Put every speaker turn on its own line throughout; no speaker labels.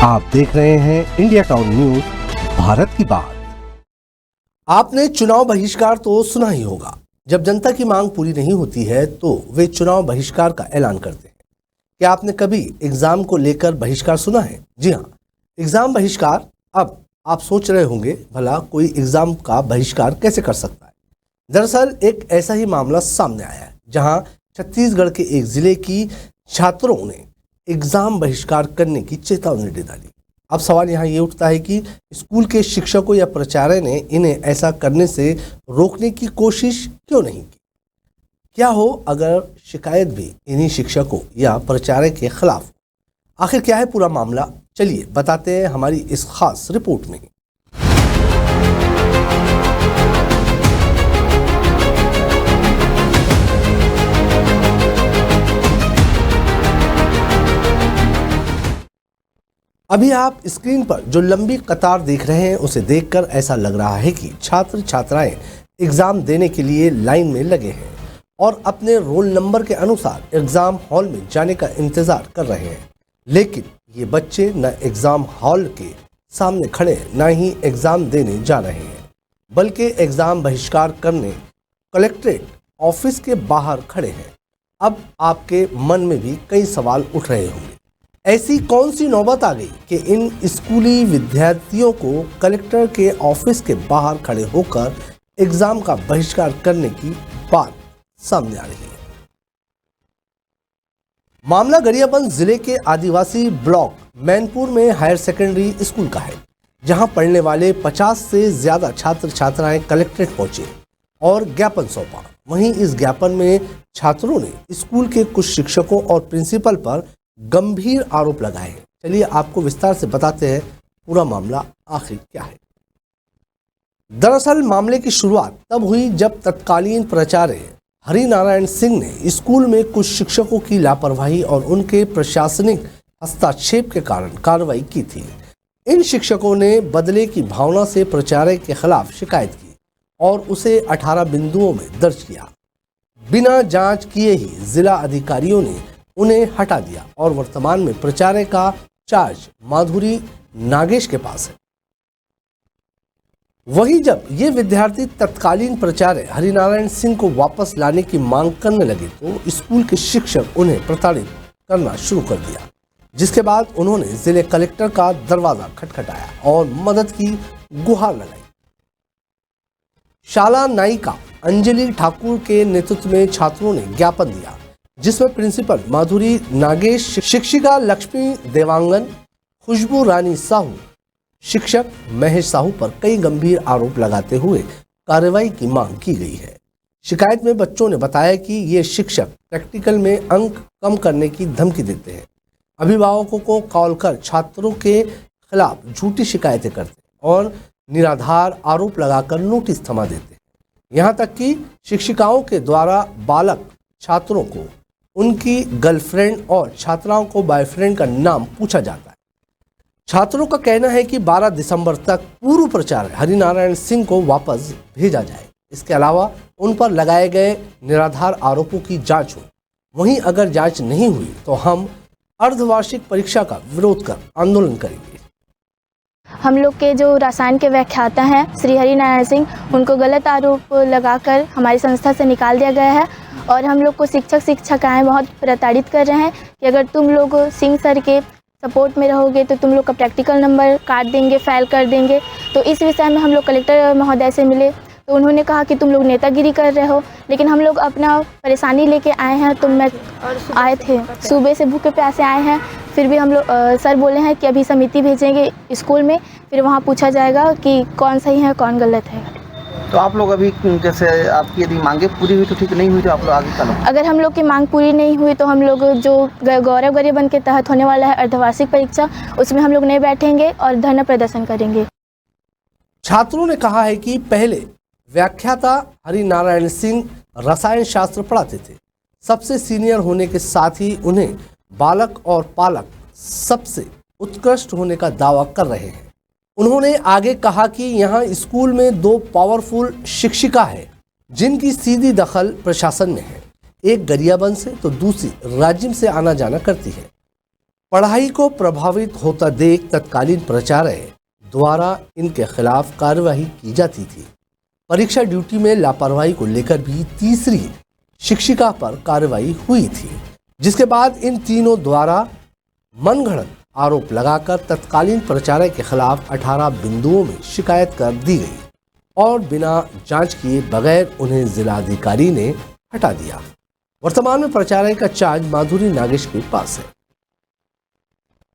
आप देख रहे हैं इंडिया टाउन न्यूज, भारत की बात। आपने चुनाव बहिष्कार तो सुना ही होगा। जब जनता की मांग पूरी नहीं होती है तो वे चुनाव बहिष्कार का ऐलान करते हैं। क्या आपने कभी एग्जाम को लेकर बहिष्कार सुना है? जी हाँ, एग्जाम बहिष्कार। अब आप सोच रहे होंगे, भला कोई एग्जाम का बहिष्कार कैसे कर सकता है? दरअसल एक ऐसा ही मामला सामने आया है, जहां छत्तीसगढ़ के एक जिले की छात्रों ने एग्जाम बहिष्कार करने की चेतावनी दे डाली। अब सवाल यहाँ ये उठता है कि स्कूल के शिक्षकों या प्राचार्य ने इन्हें ऐसा करने से रोकने की कोशिश क्यों नहीं की? क्या हो अगर शिकायत भी इन्हीं शिक्षकों या प्राचार्य के खिलाफ? आखिर क्या है पूरा मामला? चलिए बताते हैं हमारी इस खास रिपोर्ट में। अभी आप स्क्रीन पर जो लंबी कतार देख रहे हैं, उसे देखकर ऐसा लग रहा है कि छात्र छात्राएं एग्जाम देने के लिए लाइन में लगे हैं और अपने रोल नंबर के अनुसार एग्जाम हॉल में जाने का इंतजार कर रहे हैं। लेकिन ये बच्चे न एग्जाम हॉल के सामने खड़े, न ही एग्जाम देने जा रहे हैं, बल्कि एग्जाम बहिष्कार करने कलेक्ट्रेट ऑफिस के बाहर खड़े हैं। अब आपके मन में भी कई सवाल उठ रहे होंगे। ऐसी कौन सी नौबत आ गई कि इन स्कूली विद्यार्थियों को कलेक्टर के ऑफिस के बाहर खड़े होकर एग्जाम का बहिष्कार करने की बात सामने आ रही है? मामला गरियाबंद जिले के आदिवासी ब्लॉक मैनपुर में हायर सेकेंडरी स्कूल का है, जहां पढ़ने वाले 50 से ज्यादा छात्र छात्राएं कलेक्ट्रेट पहुंचे और ज्ञापन सौंपा। वहीं इस ज्ञापन में छात्रों ने स्कूल के कुछ शिक्षकों और प्रिंसिपल पर गंभीर आरोप लगाए हैं। चलिए आपको विस्तार से बताते हैं पूरा मामला आखिर क्या है। दरअसल मामले की शुरुआत तब हुई जब तत्कालीन प्राचार्य हरिनारायण सिंह ने स्कूल में कुछ शिक्षकों की लापरवाही और उनके प्रशासनिक हस्तक्षेप के कारण कार्रवाई की थी। इन शिक्षकों ने बदले की भावना से प्राचार्य के खिलाफ शिकायत की और उसे 18 बिंदुओं में दर्ज किया। बिना जांच किए ही जिला अधिकारियों ने उन्हें हटा दिया और वर्तमान में प्राचार्य का चार्ज माधुरी नागेश के पास है। वहीं जब ये विद्यार्थी तत्कालीन प्राचार्य हरिनारायण सिंह को वापस लाने की मांग करने लगे तो स्कूल के शिक्षक उन्हें प्रताड़ित करना शुरू कर दिया, जिसके बाद उन्होंने जिले कलेक्टर का दरवाजा खटखटाया और मदद की गुहार लगाई। शाला नायिका अंजलि ठाकुर के नेतृत्व में छात्रों ने ज्ञापन दिया, जिसमें प्रिंसिपल माधुरी नागेश, शिक्षिका लक्ष्मी देवांगन, खुशबू रानी साहू, शिक्षक महेश साहू पर कई गंभीर आरोप लगाते हुए कार्रवाई की मांग की गई है। शिकायत में बच्चों ने बताया कि ये शिक्षक प्रैक्टिकल में अंक कम करने की धमकी देते हैं, अभिभावकों को कॉल कर छात्रों के खिलाफ झूठी शिकायतें करते हैं और निराधार आरोप लगाकर नोटिस थमा देते हैं। यहाँ तक कि शिक्षिकाओं के द्वारा बालक छात्रों को उनकी गर्लफ्रेंड और छात्राओं को बॉयफ्रेंड का नाम पूछा जाता है। छात्रों का कहना है कि 12 दिसंबर तक पूर्व प्राचार्य हरिनारायण सिंह को वापस भेजा जाए। इसके अलावा उन पर लगाए गए निराधार आरोपों की जांच हो। वहीं अगर जांच नहीं हुई तो हम अर्धवार्षिक परीक्षा का विरोध कर आंदोलन करेंगे।
हम लोग के जो रसायन के व्याख्याता हैं श्री हरिनारायण सिंह, उनको गलत आरोप लगाकर हमारी संस्था से निकाल दिया गया है और हम लोग को शिक्षक शिक्षिकाएं बहुत प्रताड़ित कर रहे हैं कि अगर तुम लोग सिंह सर के सपोर्ट में रहोगे तो तुम लोग का प्रैक्टिकल नंबर काट देंगे, फेल कर देंगे। तो इस विषय में हम लोग कलेक्टर महोदय से मिले तो उन्होंने कहा कि तुम लोग नेतागिरी कर रहे हो, लेकिन हम लोग अपना परेशानी लेके आए हैं। तो मैं आए थे सुबह से भूखे प्यासे आए हैं, फिर भी हम लोग सर बोले हैं कि अभी समिति भेजेंगे स्कूल में, फिर वहाँ पूछा जाएगा कि कौन सही है कौन गलत है।
तो आप लोग अभी जैसे आपकी यदि मांगे पूरी हुई तो ठीक, नहीं हुई तो आप लोग आगे चलो।
अगर हम लोग की मांग पूरी नहीं हुई तो हम लोग जो गौरव गरियाबंद के तहत होने वाला है अर्धवार्षिक परीक्षा, उसमें हम लोग नहीं बैठेंगे और धरना प्रदर्शन करेंगे।
छात्रों ने कहा है कि पहले व्याख्याता हरिनारायण सिंह रसायन शास्त्र पढ़ाते थे। सबसे सीनियर होने के साथ ही उन्हें बालक और पालक सबसे उत्कृष्ट होने का दावा कर रहे हैं। उन्होंने आगे कहा कि यहाँ स्कूल में 2 पावरफुल शिक्षिका है जिनकी सीधी दखल प्रशासन में है। एक गरियाबंद से तो दूसरी राज्य से आना जाना करती है। पढ़ाई को प्रभावित होता देख तत्कालीन प्राचार्य द्वारा इनके खिलाफ कार्रवाई की जाती थी। परीक्षा ड्यूटी में लापरवाही को लेकर भी तीसरी शिक्षिका पर कार्रवाई हुई थी, जिसके बाद इन तीनों द्वारा मनगढ़ंत आरोप लगाकर तत्कालीन प्राचार्य के खिलाफ 18 बिंदुओं में शिकायत कर दी गई और बिना जांच किए बगैर उन्हें जिलाधिकारी ने हटा दिया। वर्तमान में प्राचार्य का चार्ज माधुरी नागेश के पास है।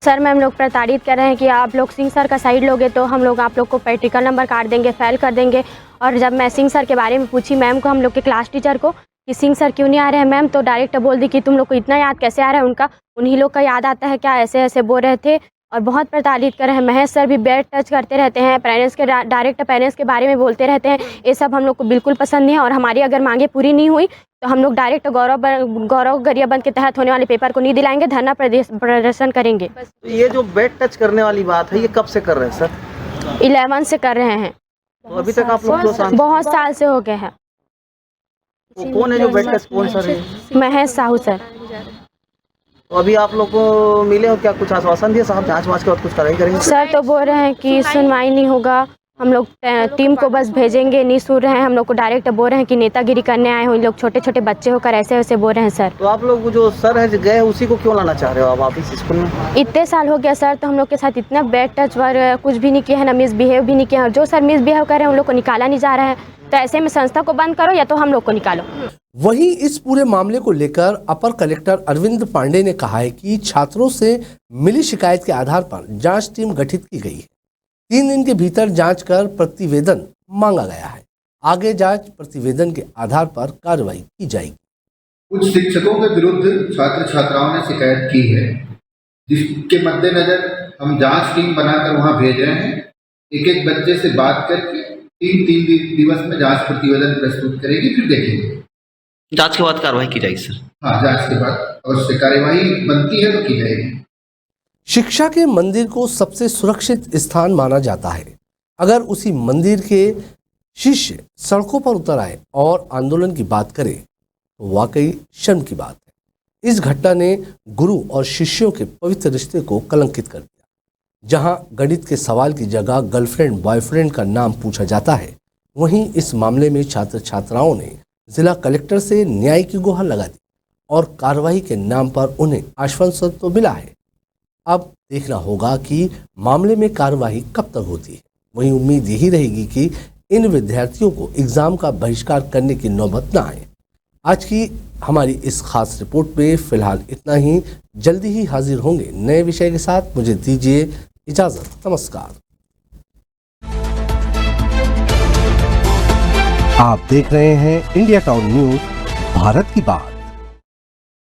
सर मैम लोग प्रताड़ित कर रहे हैं कि आप लोग सिंह सर का साइड लोगे तो हम लोग आप लोग को प्रैक्टिकल नंबर काट देंगे, फेल कर देंगे। और जब मैं सिंह सर के बारे में पूछी मैम को, हम लोग के क्लास टीचर को, कि सिंह सर क्यों नहीं आ रहे हैं मैम, तो डायरेक्ट बोल दी कि तुम लोग को इतना याद कैसे आ रहा है उनका, उन्हीं लोग का याद आता है क्या, ऐसे ऐसे बोल रहे थे। और बहुत प्रताड़ित कर रहे हैं। महेश सर भी बेड टच करते रहते हैं, पेरेंट्स के डायरेक्ट पेरेंट्स के बारे में बोलते रहते हैं। ये सब हम लोग को बिल्कुल पसंद नहीं है और हमारी अगर मांगे पूरी नहीं हुई तो हम लोग डायरेक्ट गौरव गरियाबंद के तहत होने वाले पेपर को नहीं दिलाएंगे, धरना प्रदर्शन करेंगे।
तो ये जो बेड टच करने वाली बात है, ये कब से कर रहे हैं सर?
11 से कर रहे हैं।
तो अभी तक आप लोग
बहुत साल से हो गए हैं।
तो कौन है जो बेड टच, कौन सर है?
महेश साहू सर।
तो अभी आप लोग को मिले हो क्या, कुछ आश्वासन दिया साहब जांच वाँच के बाद कुछ कार्रवाई करेंगे?
सर तो बोल रहे हैं कि सुनवाई नहीं होगा, हम लोग टीम को बस भेजेंगे, नहीं सुन रहे हैं। हम लोग को डायरेक्ट बोल रहे हैं कि नेतागिरी करने आए हो, इन लोग छोटे छोटे बच्चे होकर ऐसे वैसे बोल रहे हैं सर।
तो आप लोग जो सर है जो गए उसी को क्यों लाना चाह रहे हो आप इस स्कूल में?
इतने साल हो गया सर, तो हम लोग के साथ इतना बैड टच कुछ भी नहीं किया है, ना मिसबिहेव भी नहीं किया है। जो सर मिसबिहेव कर रहे हैं उन लोग को निकाला नहीं जा रहा है। तो ऐसे में संस्था को बंद करो या तो हम लोग को निकालो।
वहीं इस पूरे मामले को लेकर अपर कलेक्टर अरविंद पांडे ने कहा है कि छात्रों से मिली शिकायत के आधार पर जांच टीम गठित की गई है। 3 दिन के भीतर जांच कर प्रतिवेदन मांगा गया है। आगे जांच प्रतिवेदन के आधार पर कार्रवाई की जाएगी।
कुछ शिक्षकों के विरुद्ध छात्र छात्राओं ने शिकायत की है, जिसके मद्देनजर हम जांच टीम बनाकर वहां भेज रहे हैं। एक एक बच्चे से बात करके 3 दिवस में जांच प्रतिवेदन प्रस्तुत करेगी, फिर देखेंगे।
जांच के बाद कार्रवाई की जाएगी सर?
हाँ, जांच के बाद अवश्य कार्यवाही बनती है तो की जाएगी।
शिक्षा के मंदिर को सबसे सुरक्षित स्थान माना जाता है। अगर उसी मंदिर के शिष्य सड़कों पर उतर आए और आंदोलन की बात करें तो वाकई शर्म की बात है। इस घटना ने गुरु और शिष्यों के पवित्र रिश्ते को कलंकित कर दिया। जहां गणित के सवाल की जगह गर्लफ्रेंड बॉयफ्रेंड का नाम पूछा जाता है, वहीं इस मामले में छात्र छात्राओं ने जिला कलेक्टर से न्याय की गुहार लगा दी और कार्रवाई के नाम पर उन्हें आश्वासन तो मिला है। अब देखना होगा कि मामले में कार्रवाई कब तक होती है। वहीं उम्मीद यही रहेगी कि इन विद्यार्थियों को एग्जाम का बहिष्कार करने की नौबत न आए। आज की हमारी इस खास रिपोर्ट में फिलहाल इतना ही। जल्दी ही हाजिर होंगे नए विषय के साथ। मुझे दीजिए इजाजत। नमस्कार। आप देख रहे हैं इंडिया टाउन न्यूज, भारत की बात।